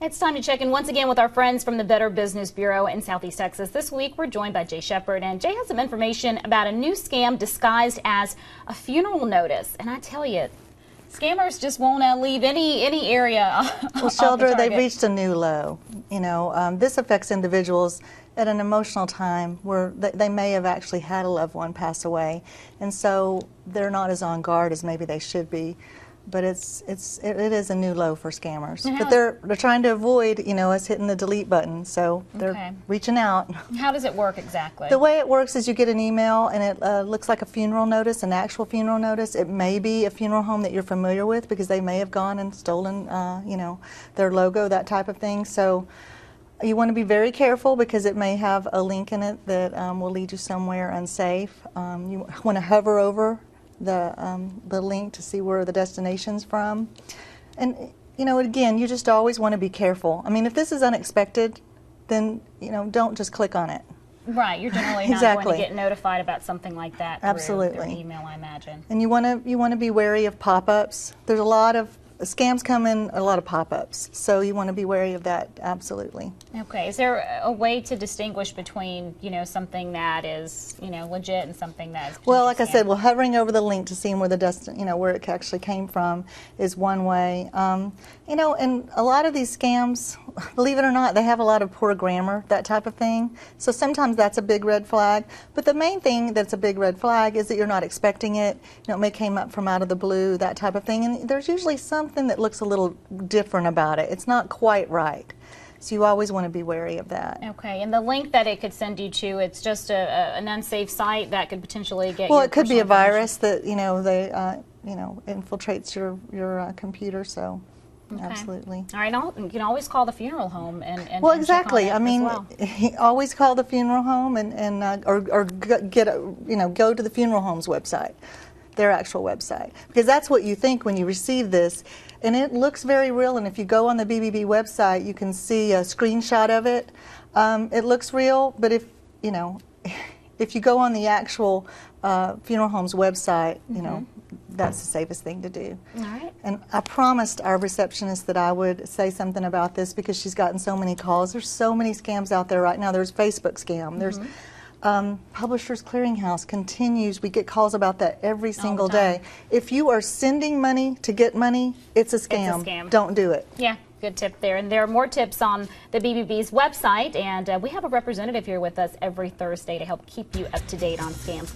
It's time to check in once again with our friends from the Better Business Bureau in Southeast Texas. This week we're joined by Jay Sheppard, and Jay has some information about a new scam disguised as a funeral notice. And I tell you, scammers just won't leave any area. Well, Sheldra, they've reached a new low. You know, this affects individuals at an emotional time where they may have actually had a loved one pass away, and so they're not as on guard as maybe they should be. But it is a new low for scammers. But they're trying to avoid, you know, us hitting the delete button. So they're reaching out. How does it work exactly? The way it works is you get an email and it looks like a funeral notice, an actual funeral notice. It may be a funeral home that you're familiar with because they may have gone and stolen, you know, their logo, that type of thing. So you want to be very careful because it may have a link in it that will lead you somewhere unsafe. You want to hover over the link to see where the destination's from. And, you know, again, you just always want to be careful. I mean, if this is unexpected, then, you know, don't just click on it. Right, you're generally not going to get notified about something like that through email, I imagine. And you want to be wary of pop-ups. There's a lot of scams come in a lot of pop-ups, so you want to be wary of that, absolutely. Okay, is there a way to distinguish between, you know, something that is, you know, legit and something that is well, like I said, hovering over the link to see where where it actually came from is one way. You know, and a lot of these scams, believe it or not, they have a lot of poor grammar, that type of thing. So sometimes that's a big red flag. But the main thing that's a big red flag is that you're not expecting it. You know, it may came up from out of the blue, that type of thing. And there's usually something that looks a little different about it. It's not quite right. So you always want to be wary of that. Okay, and the link that it could send you to, it's just an unsafe site that could potentially get well, it could be a virus that, you know, infiltrates your computer, so absolutely. All right, you can always call the funeral home and well, exactly. I mean, always call the funeral home or go to the funeral home's website, their actual website, because that's what you think when you receive this. And it looks very real, and if you go on the BBB website, you can see a screenshot of it. It looks real, but if you go on the actual funeral home's website, you know, that's the safest thing to do. All right. And I promised our receptionist that I would say something about this because she's gotten so many calls. There's so many scams out there right now. There's Facebook scam. There's Publishers Clearinghouse continues. We get calls about that every single day. If you are sending money to get money, it's a scam. It's a scam. Don't do it. Yeah, good tip there. And there are more tips on the BBB's website, and we have a representative here with us every Thursday to help keep you up to date on scams.